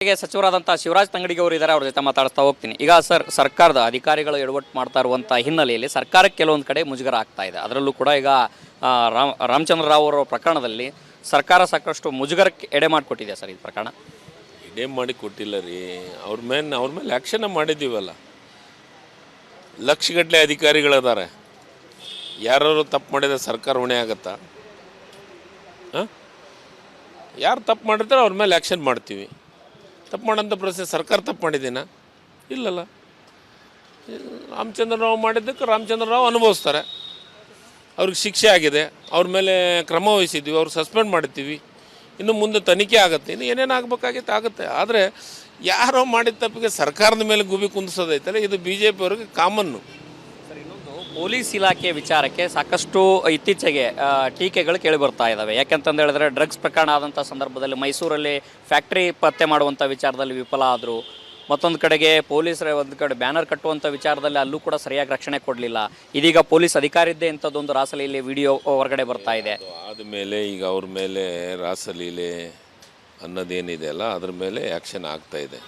ಸಚಿವರಾದಂಥ ಶಿವರಾಜ್ ತಂಗಡಿಗೆ ಅವರು ಇದ್ದಾರೆ, ಅವ್ರ ಜೊತೆ ಮಾತಾಡ್ತಾ ಹೋಗ್ತೀನಿ. ಈಗ ಸರ್, ಸರ್ಕಾರದ ಅಧಿಕಾರಿಗಳು ಎಡವಟ್ಟು ಮಾಡ್ತಾ ಇರುವಂಥ ಹಿನ್ನೆಲೆಯಲ್ಲಿ ಸರ್ಕಾರಕ್ಕೆ ಕೆಲವೊಂದು ಕಡೆ ಮುಜುಗರ ಆಗ್ತಾ ಇದೆ. ಅದರಲ್ಲೂ ಕೂಡ ಈಗ ರಾಮಚಂದ್ರ ರಾವ್ ಅವರ ಪ್ರಕರಣದಲ್ಲಿ ಸರ್ಕಾರ ಸಾಕಷ್ಟು ಮುಜುಗರಕ್ಕೆ ಎಡೆ ಮಾಡಿಕೊಟ್ಟಿದೆ ಸರ್. ಇದು ಪ್ರಕರಣ ಎಡೆ ಮಾಡಿ ಕೊಟ್ಟಿಲ್ಲ ರೀ. ಅವ್ರ ಮೇಲೆ ಆ್ಯಕ್ಷನ್ ಮಾಡಿದ್ದೀವಲ್ಲ. ಲಕ್ಷಗಟ್ಟಲೆ ಅಧಿಕಾರಿಗಳಿದ್ದಾರೆ. ಯಾರು ತಪ್ಪು ಮಾಡಿದ್ರೆ ಸರ್ಕಾರ ಹೊಣೆ ಆಗತ್ತಾ? ಯಾರು ತಪ್ಪು ಮಾಡಿರ್ತಾರೆ ಅವ್ರ ಮೇಲೆ ಆ್ಯಕ್ಷನ್ ಮಾಡ್ತೀವಿ. ತಪ್ಪು ಮಾಡೋಂಥ ಪ್ರಶ್ನೆ ಸರ್ಕಾರ ತಪ್ಪು ಮಾಡಿದ್ದೀನ? ಇಲ್ಲಲ್ಲ. ರಾಮಚಂದ್ರ ರಾವ್ ಮಾಡಿದ್ದಕ್ಕೆ ರಾಮಚಂದ್ರ ರಾವ್ ಅನುಭವಿಸ್ತಾರೆ. ಅವ್ರಿಗೆ ಶಿಕ್ಷೆ ಆಗಿದೆ, ಅವ್ರ ಮೇಲೆ ಕ್ರಮ ವಹಿಸಿದ್ವಿ, ಅವ್ರು ಸಸ್ಪೆಂಡ್ ಮಾಡಿರ್ತೀವಿ. ಇನ್ನು ಮುಂದೆ ತನಿಖೆ ಆಗುತ್ತೆ, ಇನ್ನು ಏನೇನು ಆಗಬೇಕಾಗಿತ್ತು ಆಗುತ್ತೆ. ಆದರೆ ಯಾರೋ ಮಾಡಿದ ತಪ್ಪಿಗೆ ಸರ್ಕಾರದ ಮೇಲೆ ಗುಬಿ ಕುಂದಿಸೋದೈತಲ್ಲ, ಇದು ಬಿ ಜೆ ಪಿಯವ್ರಿಗೆ ಕಾಮನ್ನು. ಪೊಲೀಸ್ ಇಲಾಖೆ ವಿಚಾರಕ್ಕೆ ಸಾಕಷ್ಟು ಇತ್ತೀಚೆಗೆ ಟೀಕೆಗಳು ಕೇಳಿಬರ್ತಾ ಇದ್ದಾವೆ. ಯಾಕೆಂತಂದು ಹೇಳಿದ್ರೆ, ಡ್ರಗ್ಸ್ ಪ್ರಕರಣ ಆದಂಥ ಸಂದರ್ಭದಲ್ಲಿ ಮೈಸೂರಲ್ಲಿ ಫ್ಯಾಕ್ಟ್ರಿ ಪತ್ತೆ ಮಾಡುವಂಥ ವಿಚಾರದಲ್ಲಿ ವಿಫಲ ಆದರು. ಮತ್ತೊಂದು ಕಡೆಗೆ ಪೊಲೀಸರ ಒಂದು ಕಡೆ ಬ್ಯಾನರ್ ಕಟ್ಟುವಂಥ ವಿಚಾರದಲ್ಲಿ ಅಲ್ಲೂ ಕೂಡ ಸರಿಯಾಗಿ ರಕ್ಷಣೆ ಕೊಡಲಿಲ್ಲ. ಇದೀಗ ಪೊಲೀಸ್ ಅಧಿಕಾರಿದ್ದೇ ಇಂಥದ್ದೊಂದು ರಾಸಲೀಲೆ ವಿಡಿಯೋ ಹೊರಗಡೆ ಬರ್ತಾ ಇದೆ. ಆದಮೇಲೆ ಈಗ ಅವ್ರ ಮೇಲೆ ರಾಸಲೀಲೆ ಅನ್ನೋದೇನಿದೆ ಅಲ್ಲ, ಅದ್ರ ಮೇಲೆ ಆ್ಯಕ್ಷನ್ ಆಗ್ತಾ ಇದೆ.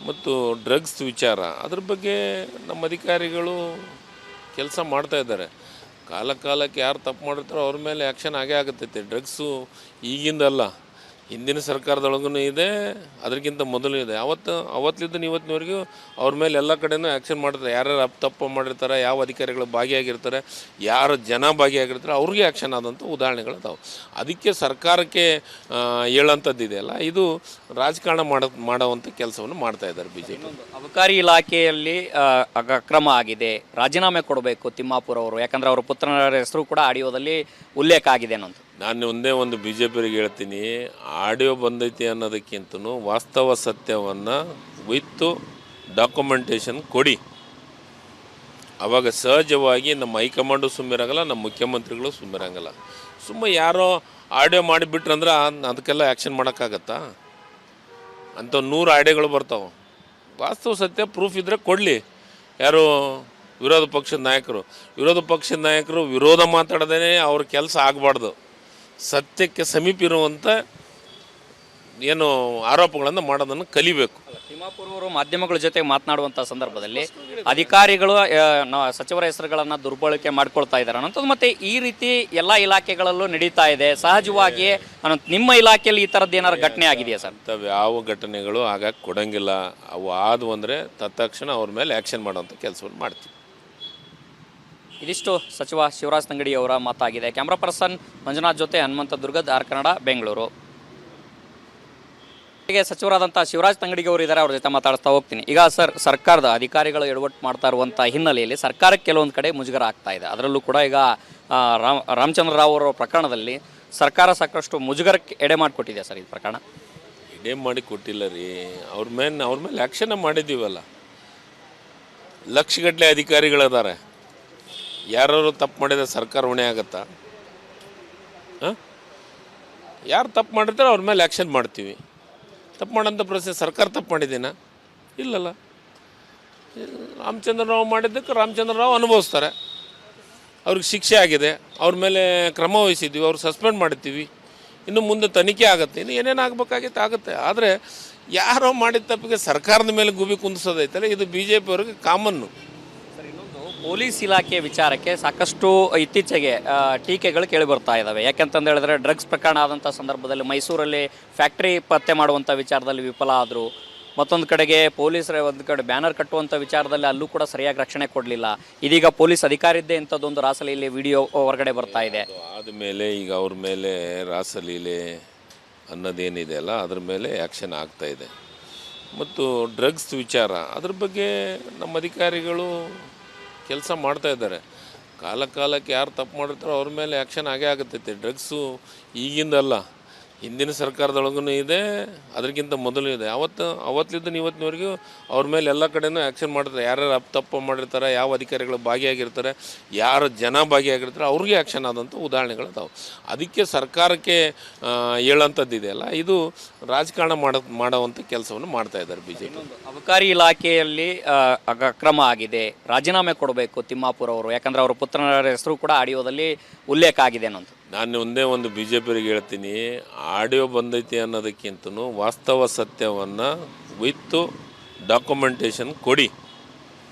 ಮತ್ತು ಡ್ರಗ್ಸ್ ವಿಚಾರ ಅದ್ರ ಬಗ್ಗೆ ನಮ್ಮ ಅಧಿಕಾರಿಗಳು ಕೆಲಸ ಮಾಡ್ತಾ ಇದ್ದಾರೆ. ಕಾಲಕ್ಕೆ ಯಾರು ತಪ್ಪು ಮಾಡಿರ್ತಾರೋ ಅವ್ರ ಮೇಲೆ ಆ್ಯಕ್ಷನ್ ಆಗೇ ಆಗುತ್ತೈತೆ. ಡ್ರಗ್ಸು ಈಗಿಂದಲ್ಲ, ಹಿಂದಿನ ಸರ್ಕಾರದೊಳಗೂ ಇದೆ, ಅದಕ್ಕಿಂತ ಮೊದಲು ಇದೆ. ಅವತ್ತಿಂದ ಇವತ್ತಿನವರೆಗೂ ಅವ್ರ ಮೇಲೆ ಎಲ್ಲ ಕಡೆಯೂ ಆ್ಯಕ್ಷನ್ ಮಾಡ್ತಾರೆ. ಯಾರ್ಯಾರು ತಪ್ಪು ಮಾಡಿರ್ತಾರೆ, ಯಾವ ಅಧಿಕಾರಿಗಳು ಭಾಗಿಯಾಗಿರ್ತಾರೆ, ಯಾರು ಜನ ಭಾಗಿಯಾಗಿರ್ತಾರೆ, ಅವ್ರಿಗೆ ಆ್ಯಕ್ಷನ್ ಆದಂಥ ಉದಾಹರಣೆಗಳಿದಾವೆ. ಅದಕ್ಕೆ ಸರ್ಕಾರಕ್ಕೆ ಹೇಳೋಂಥದ್ದಿದೆಯಲ್ಲ, ಇದು ರಾಜಕಾರಣ ಮಾಡೋವಂಥ ಕೆಲಸವನ್ನು ಮಾಡ್ತಾ ಇದ್ದಾರೆ ಬಿ ಜೆ ಪಿ. ಅಬಕಾರಿ ಇಲಾಖೆಯಲ್ಲಿ ಅಕ್ರಮ ಆಗಿದೆ, ರಾಜೀನಾಮೆ ಕೊಡಬೇಕು ತಿಮ್ಮಾಪುರ ಅವರು, ಯಾಕಂದರೆ ಅವರ ಪುತ್ರನ ಹೆಸರು ಕೂಡ ಆಡಿಯೋದಲ್ಲಿ ಉಲ್ಲೇಖ ಆಗಿದೆ ಅನ್ನೋದು. ನಾನು ಒಂದೇ ಒಂದು ಬಿ ಜೆ ಪಿಯವರಿಗೆ ಹೇಳ್ತೀನಿ, ಆಡಿಯೋ ಬಂದೈತಿ ಅನ್ನೋದಕ್ಕಿಂತನೂ ವಾಸ್ತವ ಸತ್ಯವನ್ನು ವಿತ್ತು ಡಾಕ್ಯುಮೆಂಟೇಷನ್ ಕೊಡಿ. ಆವಾಗ ಸಹಜವಾಗಿ ನಮ್ಮ ಹೈಕಮಾಂಡು ಸುಮ್ಮಿರಂಗಲ್ಲ, ನಮ್ಮ ಮುಖ್ಯಮಂತ್ರಿಗಳು ಸುಮ್ಮಿರಂಗಲ್ಲ. ಸುಮ್ಮನೆ ಯಾರೋ ಆಡಿಯೋ ಮಾಡಿಬಿಟ್ರಂದ್ರೆ ಅದಕ್ಕೆಲ್ಲ ಆ್ಯಕ್ಷನ್ ಮಾಡೋಕ್ಕಾಗತ್ತಾ? ಅಂಥ 100 ಆಡಿಯೋಗಳು ಬರ್ತಾವೆ. ವಾಸ್ತವ ಸತ್ಯ ಪ್ರೂಫ್ ಇದ್ದರೆ ಕೊಡಲಿ. ಯಾರು ವಿರೋಧ ಪಕ್ಷದ ನಾಯಕರು ವಿರೋಧ ಮಾತಾಡದೇ ಅವ್ರ ಕೆಲಸ ಆಗಬಾರ್ದು. ಸತ್ಯಕ್ಕೆ ಸಮೀಪ ಇರುವಂಥ ಏನು ಆರೋಪಗಳನ್ನು ಮಾಡೋದನ್ನು ಕಲಿಬೇಕು. ತಿಮ್ಮಾಪುರ ಅವರು ಮಾಧ್ಯಮಗಳ ಜೊತೆ ಮಾತನಾಡುವಂಥ ಸಂದರ್ಭದಲ್ಲಿ ಅಧಿಕಾರಿಗಳು ಸಚಿವರ ಹೆಸರುಗಳನ್ನು ದುರ್ಬಳಕೆ ಮಾಡ್ಕೊಳ್ತಾ ಇದ್ದಾರೆ ಅನ್ನೋಂಥದ್ದು. ಮತ್ತು ಈ ರೀತಿ ಎಲ್ಲ ಇಲಾಖೆಗಳಲ್ಲೂ ನಡೀತಾ ಇದೆ. ಸಹಜವಾಗಿ ನಿಮ್ಮ ಇಲಾಖೆಯಲ್ಲಿ ಈ ಥರದ್ದು ಏನಾದ್ರು ಘಟನೆ ಆಗಿದೆಯಾ ಸರ್? ಯಾವ ಘಟನೆಗಳು ಆಗಾಗ ಕೊಡೋಂಗಿಲ್ಲ. ಅವು ಆದವು ಅಂದರೆ ತತ್ಕ್ಷಣ ಅವ್ರ ಮೇಲೆ ಆ್ಯಕ್ಷನ್ ಮಾಡೋವಂಥ ಕೆಲಸವನ್ನು ಮಾಡ್ತೀವಿ. ಇದಿಷ್ಟು ಸಚಿವ ಶಿವರಾಜ್ ತಂಗಡಿ ಅವರ ಮಾತಾಗಿದೆ. ಕ್ಯಾಮ್ರಾ ಪರ್ಸನ್ ಮಂಜುನಾಥ್ ಜೊತೆ ಹನುಮಂತ ದುರ್ಗದ್, ಆರ್ ಕನ್ನಡ, ಬೆಂಗಳೂರು. ಹೀಗೆ ಸಚಿವರಾದಂಥ ಶಿವರಾಜ್ ತಂಗಡಿಗೆ ಅವರು ಇದ್ದಾರೆ, ಅವ್ರ ಜೊತೆ ಮಾತಾಡ್ತಾ ಹೋಗ್ತೀನಿ. ಈಗ ಸರ್, ಸರ್ಕಾರದ ಅಧಿಕಾರಿಗಳು ಎಡವಟ್ಟು ಮಾಡ್ತಾ ಇರುವಂಥ ಹಿನ್ನೆಲೆಯಲ್ಲಿ ಸರ್ಕಾರಕ್ಕೆ ಕೆಲವೊಂದು ಕಡೆ ಮುಜುಗರ ಆಗ್ತಾ ಇದೆ. ಅದರಲ್ಲೂ ಕೂಡ ಈಗ ರಾಮಚಂದ್ರ ರಾವ್ ಅವರ ಪ್ರಕರಣದಲ್ಲಿ ಸರ್ಕಾರ ಸಾಕಷ್ಟು ಮುಜುಗರಕ್ಕೆ ಎಡೆ ಮಾಡಿಕೊಟ್ಟಿದೆ ಸರ್. ಇದು ಪ್ರಕರಣ ಎಡೆ ಮಾಡಿ ಕೊಟ್ಟಿಲ್ಲ ರೀ. ಅವ್ರ ಮೇಲೆ ಆ್ಯಕ್ಷನ್ ಮಾಡಿದ್ದೀವಲ್ಲ. ಲಕ್ಷಗಟ್ಟಲೆ ಅಧಿಕಾರಿಗಳಿದ್ದಾರೆ. ಯಾರು ತಪ್ಪು ಮಾಡಿದ್ರೆ ಸರ್ಕಾರ ಹೊಣೆ ಆಗತ್ತಾ? ಯಾರು ತಪ್ಪು ಮಾಡಿರ್ತಾರೆ ಅವ್ರ ಮೇಲೆ ಆ್ಯಕ್ಷನ್ ಮಾಡ್ತೀವಿ. ತಪ್ಪು ಮಾಡೋಂಥ ಪ್ರಶ್ನೆ ಸರ್ಕಾರ ತಪ್ಪು ಮಾಡಿದ್ದೀನ? ಇಲ್ಲಲ್ಲ. ರಾಮಚಂದ್ರ ರಾವ್ ಮಾಡಿದ್ದಕ್ಕೆ ರಾಮಚಂದ್ರ ರಾವ್ ಅನುಭವಿಸ್ತಾರೆ. ಅವ್ರಿಗೆ ಶಿಕ್ಷೆ ಆಗಿದೆ, ಅವ್ರ ಮೇಲೆ ಕ್ರಮ ವಹಿಸಿದ್ವಿ, ಅವ್ರು ಸಸ್ಪೆಂಡ್ ಮಾಡಿರ್ತೀವಿ. ಇನ್ನು ಮುಂದೆ ತನಿಖೆ ಆಗುತ್ತೆ, ಇನ್ನು ಏನೇನು ಆಗಬೇಕಾಗಿತ್ತು ಆಗುತ್ತೆ. ಆದರೆ ಯಾರೋ ಮಾಡಿದ ತಪ್ಪಿಗೆ ಸರ್ಕಾರದ ಮೇಲೆ ಗುಬಿ ಕುಂದಿಸೋದೈತಲ್ಲ, ಇದು ಬಿ ಜೆ ಪಿಯವ್ರಿಗೆ ಕಾಮನ್ನು. ಪೊಲೀಸ್ ಇಲಾಖೆ ವಿಚಾರಕ್ಕೆ ಸಾಕಷ್ಟು ಇತ್ತೀಚೆಗೆ ಟೀಕೆಗಳು ಕೇಳಿಬರ್ತಾ ಇದ್ದಾವೆ. ಯಾಕೆಂತಂದು ಹೇಳಿದ್ರೆ, ಡ್ರಗ್ಸ್ ಪ್ರಕರಣ ಆದಂಥ ಸಂದರ್ಭದಲ್ಲಿ ಮೈಸೂರಲ್ಲಿ ಫ್ಯಾಕ್ಟ್ರಿ ಪತ್ತೆ ಮಾಡುವಂಥ ವಿಚಾರದಲ್ಲಿ ವಿಫಲ ಆದರು. ಮತ್ತೊಂದು ಕಡೆಗೆ ಪೊಲೀಸರ ಒಂದು ಕಡೆ ಬ್ಯಾನರ್ ಕಟ್ಟುವಂಥ ವಿಚಾರದಲ್ಲಿ ಅಲ್ಲೂ ಕೂಡ ಸರಿಯಾಗಿ ರಕ್ಷಣೆ ಕೊಡಲಿಲ್ಲ. ಇದೀಗ ಪೊಲೀಸ್ ಅಧಿಕಾರಿದ್ದೇ ಇಂಥದ್ದೊಂದು ರಾಸಲೀಲೆ ವಿಡಿಯೋ ಹೊರಗಡೆ ಬರ್ತಾ ಇದೆ. ಆದಮೇಲೆ ಈಗ ಅವ್ರ ಮೇಲೆ ರಾಸಲೀಲೆ ಅನ್ನೋದೇನಿದೆ ಅಲ್ಲ, ಅದ್ರ ಮೇಲೆ ಆ್ಯಕ್ಷನ್ ಆಗ್ತಾ ಇದೆ. ಮತ್ತು ಡ್ರಗ್ಸ್ ವಿಚಾರ ಅದ್ರ ಬಗ್ಗೆ ನಮ್ಮ ಅಧಿಕಾರಿಗಳು ಕೆಲಸ ಮಾಡ್ತಾ ಇದ್ದಾರೆ. ಕಾಲಕ್ಕೆ ಯಾರು ತಪ್ಪು ಮಾಡಿರ್ತಾರೋ ಅವ್ರ ಮೇಲೆ ಆ್ಯಕ್ಷನ್ ಆಗೇ ಆಗುತ್ತೈತೆ. ಡ್ರಗ್ಸು ಈಗಿಂದಲ್ಲ, ಹಿಂದಿನ ಸರ್ಕಾರದೊಳಗೂ ಇದೆ, ಅದಕ್ಕಿಂತ ಮೊದಲು ಇದೆ. ಅವತ್ತಿಂದ ಇವತ್ತಿನವರೆಗೂ ಅವ್ರ ಮೇಲೆ ಎಲ್ಲ ಕಡೆಯೂ ಆ್ಯಕ್ಷನ್ ಮಾಡ್ತಾರೆ. ಯಾರ್ಯಾರು ತಪ್ಪು ಮಾಡಿರ್ತಾರೆ, ಯಾವ ಅಧಿಕಾರಿಗಳು ಭಾಗಿಯಾಗಿರ್ತಾರೆ, ಯಾರು ಜನ ಭಾಗಿಯಾಗಿರ್ತಾರೆ, ಅವ್ರಿಗೆ ಆ್ಯಕ್ಷನ್ ಆದಂಥ ಉದಾಹರಣೆಗಳಿದಾವೆ. ಅದಕ್ಕೆ ಸರ್ಕಾರಕ್ಕೆ ಹೇಳೋಂಥದ್ದಿದೆಯಲ್ಲ, ಇದು ರಾಜಕಾರಣ ಮಾಡೋವಂಥ ಕೆಲಸವನ್ನು ಮಾಡ್ತಾ ಇದ್ದಾರೆ ಬಿ ಜೆ ಪಿ. ಅಬಕಾರಿ ಇಲಾಖೆಯಲ್ಲಿ ಅಕ್ರಮ ಆಗಿದೆ, ರಾಜೀನಾಮೆ ಕೊಡಬೇಕು ತಿಮ್ಮಾಪುರ ಅವರು, ಯಾಕಂದರೆ ಅವರ ಪುತ್ರನ ಹೆಸರು ಕೂಡ ಆಡಿಯೋದಲ್ಲಿ ಉಲ್ಲೇಖ ಆಗಿದೆ ಅನ್ನೋದು. ನಾನು ಒಂದೇ ಒಂದು ಬಿ ಜೆ ಪಿಯವರಿಗೆ ಹೇಳ್ತೀನಿ, ಆಡಿಯೋ ಬಂದೈತಿ ಅನ್ನೋದಕ್ಕಿಂತನೂ ವಾಸ್ತವ ಸತ್ಯವನ್ನು ವಿತ್ತು ಡಾಕ್ಯುಮೆಂಟೇಷನ್ ಕೊಡಿ.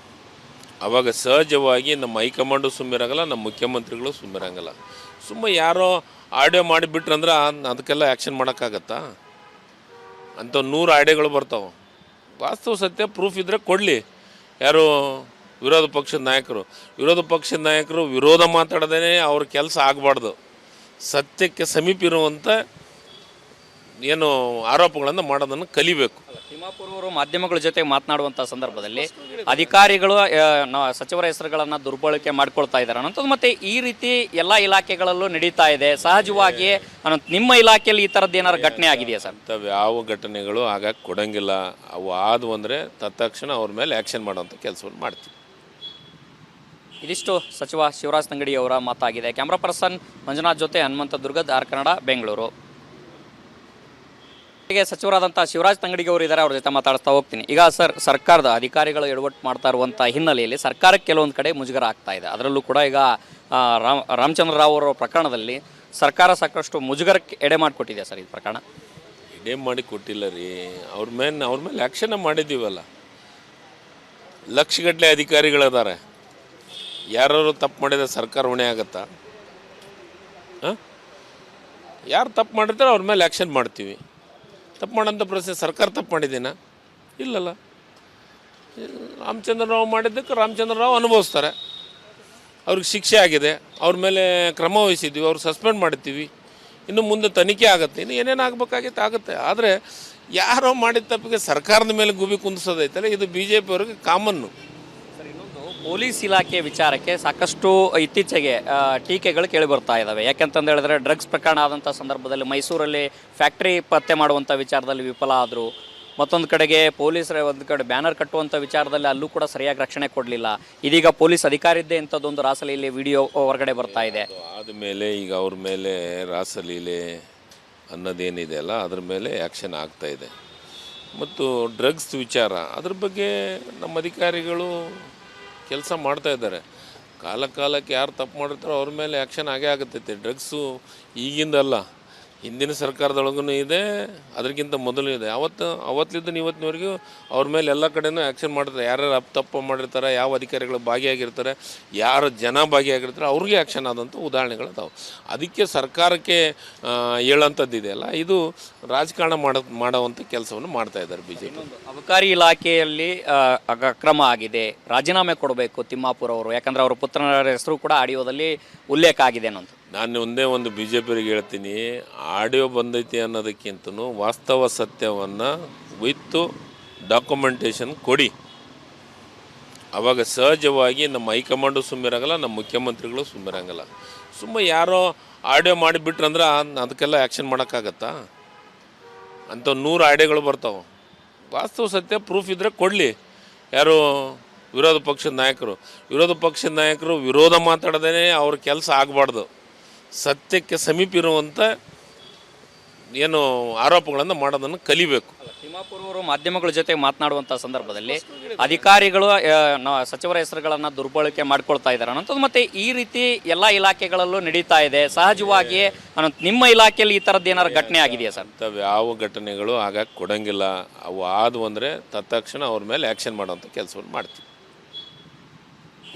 ಆವಾಗ ಸಹಜವಾಗಿ ನಮ್ಮ ಹೈಕಮಾಂಡು ಸುಮ್ಮಿರಂಗಲ್ಲ, ನಮ್ಮ ಮುಖ್ಯಮಂತ್ರಿಗಳು ಸುಮ್ಮಿರಂಗಲ್ಲ. ಯಾರೋ ಆಡಿಯೋ ಮಾಡಿಬಿಟ್ರಂದ್ರೆ ಅದಕ್ಕೆಲ್ಲ ಆ್ಯಕ್ಷನ್ ಮಾಡೋಕ್ಕಾಗತ್ತಾ? ಅಂಥ 100 ಆಡಿಯೋಗಳು ಬರ್ತಾವೆ. ವಾಸ್ತವ ಸತ್ಯ ಪ್ರೂಫ್ ಇದ್ದರೆ ಕೊಡಲಿ. ಯಾರು ವಿರೋಧ ಪಕ್ಷದ ನಾಯಕರು ವಿರೋಧ ಮಾತಾಡದೇ ಅವ್ರ ಕೆಲಸ ಆಗಬಾರ್ದು. ಸತ್ಯಕ್ಕೆ ಸಮೀಪ ಇರುವಂಥ ಏನು ಆರೋಪಗಳನ್ನು ಮಾಡೋದನ್ನು ಕಲಿಬೇಕು. ತಿಮ್ಮಾಪುರ ಅವರು ಮಾಧ್ಯಮಗಳ ಜೊತೆ ಮಾತನಾಡುವಂಥ ಸಂದರ್ಭದಲ್ಲಿ ಅಧಿಕಾರಿಗಳು ಸಚಿವರ ಹೆಸರುಗಳನ್ನು ದುರ್ಬಳಕೆ ಮಾಡ್ಕೊಳ್ತಾ ಇದ್ದಾರೆ ಅನ್ನೋಂಥದ್ದು, ಮತ್ತು ಈ ರೀತಿ ಎಲ್ಲ ಇಲಾಖೆಗಳಲ್ಲೂ ನಡೀತಾ ಇದೆ. ಸಹಜವಾಗಿ ನಿಮ್ಮ ಇಲಾಖೆಯಲ್ಲಿ ಈ ಥರದ್ದು ಏನಾದ್ರು ಘಟನೆ ಆಗಿದೆಯಾ ಸರ್? ಅಂಥವು ಯಾವ ಘಟನೆಗಳು ಆಗಾಗ ಕೊಡೋಂಗಿಲ್ಲ. ಅವು ಆದವು ಅಂದರೆ ತತ್ಕ್ಷಣ ಅವ್ರ ಮೇಲೆ ಆ್ಯಕ್ಷನ್ ಮಾಡೋಂಥ ಕೆಲಸವನ್ನು ಮಾಡ್ತೀವಿ. ಇದಿಷ್ಟು ಸಚಿವ ಶಿವರಾಜ್ ತಂಗಡಿ ಅವರ ಮಾತಾಗಿದೆ. ಕ್ಯಾಮ್ರಾ ಪರ್ಸನ್ ಮಂಜುನಾಥ್ ಜೊತೆ ಹನುಮಂತ ದುರ್ಗದ್, ಆರ್ ಕನ್ನಡ, ಬೆಂಗಳೂರು. ಹೀಗೆ ಸಚಿವರಾದಂಥ ಶಿವರಾಜ್ ತಂಗಡಿಗೆ ಅವರು ಇದ್ದಾರೆ, ಅವ್ರ ಜೊತೆ ಮಾತಾಡ್ತಾ ಹೋಗ್ತೀನಿ. ಈಗ ಸರ್, ಸರ್ಕಾರದ ಅಧಿಕಾರಿಗಳು ಎಡವಟ್ಟು ಮಾಡ್ತಾ ಇರುವಂಥ ಹಿನ್ನೆಲೆಯಲ್ಲಿ ಸರ್ಕಾರಕ್ಕೆ ಕೆಲವೊಂದು ಕಡೆ ಮುಜುಗರ ಆಗ್ತಾ ಇದೆ. ಅದರಲ್ಲೂ ಕೂಡ ಈಗ ರಾಮಚಂದ್ರ ರಾವ್ ಅವರ ಪ್ರಕರಣದಲ್ಲಿ ಸರ್ಕಾರ ಸಾಕಷ್ಟು ಮುಜುಗರಕ್ಕೆ ಎಡೆ ಮಾಡಿಕೊಟ್ಟಿದೆ ಸರ್. ಈ ಪ್ರಕರಣ ಎಡೆ ಮಾಡಿ ಕೊಟ್ಟಿಲ್ಲ ರೀ. ಅವ್ರ ಮೇಲೆ ಆ್ಯಕ್ಷನ್ ಮಾಡಿದ್ದೀವಲ್ಲ. ಲಕ್ಷಗಟ್ಟಲೆ ಅಧಿಕಾರಿಗಳಿದ್ದಾರೆ. ಯಾರು ತಪ್ಪು ಮಾಡಿದ್ರೆ ಸರ್ಕಾರ ಹೊಣೆ ಆಗತ್ತಾ? ಯಾರು ತಪ್ಪು ಮಾಡಿರ್ತಾರೆ ಅವ್ರ ಮೇಲೆ ಆ್ಯಕ್ಷನ್ ಮಾಡ್ತೀವಿ. ತಪ್ಪು ಮಾಡೋಂಥ ಪ್ರಶ್ನೆ ಸರ್ಕಾರ ತಪ್ಪು ಮಾಡಿದ್ದೀನ? ಇಲ್ಲಲ್ಲ. ರಾಮಚಂದ್ರ ರಾವ್ ಮಾಡಿದ್ದಕ್ಕೆ ರಾಮಚಂದ್ರ ರಾವ್ ಅನುಭವಿಸ್ತಾರೆ. ಅವ್ರಿಗೆ ಶಿಕ್ಷೆ ಆಗಿದೆ, ಅವ್ರ ಮೇಲೆ ಕ್ರಮ ವಹಿಸಿದ್ದೀವಿ, ಅವ್ರು ಸಸ್ಪೆಂಡ್ ಮಾಡಿರ್ತೀವಿ. ಇನ್ನು ಮುಂದೆ ತನಿಖೆ ಆಗುತ್ತೆ, ಇನ್ನು ಏನೇನು ಆಗಬೇಕಾಗಿತ್ತು ಆಗುತ್ತೆ. ಆದರೆ ಯಾರೋ ಮಾಡಿದ ತಪ್ಪಿಗೆ ಸರ್ಕಾರದ ಮೇಲೆ ಗುಬಿ ಕುಂದಿಸೋದೈತಲ್ಲ, ಇದು ಬಿ ಜೆ ಪಿಯವ್ರಿಗೆ ಕಾಮನ್ನು. ಪೊಲೀಸ್ ಇಲಾಖೆ ವಿಚಾರಕ್ಕೆ ಸಾಕಷ್ಟು ಇತ್ತೀಚೆಗೆ ಟೀಕೆಗಳು ಕೇಳಿ ಬರ್ತಾ ಇದ್ದಾವೆ. ಯಾಕೆಂತಂದು ಹೇಳಿದ್ರೆ ಡ್ರಗ್ಸ್ ಪ್ರಕರಣ ಆದಂಥ ಸಂದರ್ಭದಲ್ಲಿ ಮೈಸೂರಲ್ಲಿ ಫ್ಯಾಕ್ಟ್ರಿ ಪತ್ತೆ ಮಾಡುವಂಥ ವಿಚಾರದಲ್ಲಿ ವಿಫಲ ಆದರು. ಮತ್ತೊಂದು ಕಡೆಗೆ ಪೊಲೀಸರ ಒಂದು ಕಡೆ ಬ್ಯಾನರ್ ಕಟ್ಟುವಂಥ ವಿಚಾರದಲ್ಲಿ ಅಲ್ಲೂ ಕೂಡ ಸರಿಯಾಗಿ ರಕ್ಷಣೆ ಕೊಡಲಿಲ್ಲ. ಇದೀಗ ಪೊಲೀಸ್ ಅಧಿಕಾರಿದ್ದೇ ಇಂಥದ್ದೊಂದು ರಾಸಲೀಲೆ ವಿಡಿಯೋ ಹೊರಗಡೆ ಬರ್ತಾ ಇದೆ. ಆದಮೇಲೆ ಈಗ ಅವ್ರ ಮೇಲೆ ರಾಸಲೀಲೆ ಅನ್ನೋದೇನಿದೆ ಅಲ್ಲ, ಅದ್ರ ಮೇಲೆ ಆ್ಯಕ್ಷನ್ ಆಗ್ತಾ ಇದೆ. ಮತ್ತು ಡ್ರಗ್ಸ್ ವಿಚಾರ ಅದ್ರ ಬಗ್ಗೆ ನಮ್ಮ ಅಧಿಕಾರಿಗಳು ಕೆಲಸ ಮಾಡ್ತಾ ಇದ್ದಾರೆ. ಕಾಲಕ್ಕೆ ಯಾರು ತಪ್ಪು ಮಾಡಿರ್ತಾರೋ ಅವ್ರ ಮೇಲೆ ಆ್ಯಕ್ಷನ್ ಆಗೇ ಆಗುತ್ತೈತೆ. ಡ್ರಗ್ಸು ಈಗಿಂದಲ್ಲ, ಹಿಂದಿನ ಸರ್ಕಾರದೊಳಗೂ ಇದೆ, ಅದಕ್ಕಿಂತ ಮೊದಲು ಇದೆ. ಅವತ್ತಿಂದ ಇವತ್ತಿನವರೆಗೂ ಅವ್ರ ಮೇಲೆ ಎಲ್ಲ ಕಡೆನೂ ಆ್ಯಕ್ಷನ್ ಮಾಡ್ತಾರೆ. ಯಾರ್ಯಾರು ತಪ್ಪು ಮಾಡಿರ್ತಾರೆ, ಯಾವ ಅಧಿಕಾರಿಗಳು ಭಾಗಿಯಾಗಿರ್ತಾರೆ, ಯಾರು ಜನ ಭಾಗಿಯಾಗಿರ್ತಾರೆ, ಅವ್ರಿಗೆ ಆ್ಯಕ್ಷನ್ ಆದಂಥ ಉದಾಹರಣೆಗಳು ಅದಾವೆ. ಅದಕ್ಕೆ ಸರ್ಕಾರಕ್ಕೆ ಹೇಳೋಂಥದ್ದಿದೆಯಲ್ಲ, ಇದು ರಾಜಕಾರಣ ಮಾಡುವಂಥ ಕೆಲಸವನ್ನು ಮಾಡ್ತಾ ಇದ್ದಾರೆ ಬಿ ಜೆ ಪಿ. ಅಬಕಾರಿ ಇಲಾಖೆಯಲ್ಲಿ ಅಕ್ರಮ ಆಗಿದೆ, ರಾಜೀನಾಮೆ ಕೊಡಬೇಕು ತಿಮ್ಮಾಪುರ ಅವರು. ಯಾಕಂದರೆ ಅವರ ಪುತ್ರನ ಹೆಸರು ಕೂಡ ಆಡಿಯೋದಲ್ಲಿ ಉಲ್ಲೇಖ ಆಗಿದೆ ಅನ್ನೋದು. ನಾನು ಒಂದೇ ಒಂದು ಬಿ ಜೆ ಪಿಯವರಿಗೆ ಹೇಳ್ತೀನಿ, ಆಡಿಯೋ ಬಂದೈತಿ ಅನ್ನೋದಕ್ಕಿಂತನೂ ವಾಸ್ತವ ಸತ್ಯವನ್ನು ವಿತ್ತು ಡಾಕ್ಯುಮೆಂಟೇಷನ್ ಕೊಡಿ. ಆವಾಗ ಸಹಜವಾಗಿ ನಮ್ಮ ಹೈಕಮಾಂಡು ಸುಮ್ಮಿರಂಗಲ್ಲ, ನಮ್ಮ ಮುಖ್ಯಮಂತ್ರಿಗಳು ಸುಮ್ಮಿರಂಗಲ್ಲ. ಯಾರೋ ಆಡಿಯೋ ಮಾಡಿಬಿಟ್ರಂದ್ರೆ ಅದಕ್ಕೆಲ್ಲ ಆ್ಯಕ್ಷನ್ ಮಾಡೋಕ್ಕಾಗತ್ತಾ? ಅಂಥ 100 ಆಡಿಯೋಗಳು ಬರ್ತಾವೆ. ವಾಸ್ತವ ಸತ್ಯ ಪ್ರೂಫ್ ಇದ್ದರೆ ಕೊಡಲಿ. ಯಾರು ವಿರೋಧ ಪಕ್ಷದ ನಾಯಕರು ವಿರೋಧ ಮಾತಾಡದೇ ಅವ್ರ ಕೆಲಸ ಆಗಬಾರ್ದು. ಸತ್ಯಕ್ಕೆ ಸಮೀಪ ಇರುವಂಥ ಏನು ಆರೋಪಗಳನ್ನು ಮಾಡೋದನ್ನು ಕಲಿಬೇಕು. ತಿಮ್ಮಾಪುರ ಅವರು ಮಾಧ್ಯಮಗಳ ಜೊತೆ ಮಾತನಾಡುವಂಥ ಸಂದರ್ಭದಲ್ಲಿ ಅಧಿಕಾರಿಗಳು ಸಚಿವರ ಹೆಸರುಗಳನ್ನು ದುರ್ಬಳಕೆ ಮಾಡ್ಕೊಳ್ತಾ ಇದ್ದಾರೆ ಅನ್ನೋಂಥದ್ದು, ಮತ್ತು ಈ ರೀತಿ ಎಲ್ಲ ಇಲಾಖೆಗಳಲ್ಲೂ ನಡೀತಾ ಇದೆ. ಸಹಜವಾಗಿ ನಿಮ್ಮ ಇಲಾಖೆಯಲ್ಲಿ ಈ ಥರದ್ದು ಏನಾದ್ರು ಘಟನೆ ಆಗಿದೆಯಾ ಸರ್? ಅಂಥವು ಯಾವ ಘಟನೆಗಳು ಆಗಾಗ ಕೊಡೋಂಗಿಲ್ಲ. ಅವು ಆದವು ಅಂದರೆ ತತ್ಕ್ಷಣ ಅವ್ರ ಮೇಲೆ ಆ್ಯಕ್ಷನ್ ಮಾಡೋಂಥ ಕೆಲಸವನ್ನು ಮಾಡ್ತೀವಿ.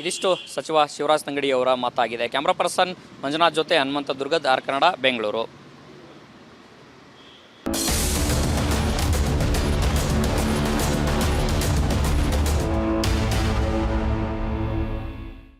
ಇದಿಷ್ಟು ಸಚಿವ ಶಿವರಾಜ್ ತಂಗಡಿ ಅವರ ಮಾತಾಗಿದೆ. ಕ್ಯಾಮ್ರಾ ಪರ್ಸನ್ ಮಂಜುನಾಥ್ ಜೊತೆ ಹನುಮಂತ ದುರ್ಗದ್, ಆರ್ ಕನ್ನಡ, ಬೆಂಗಳೂರು.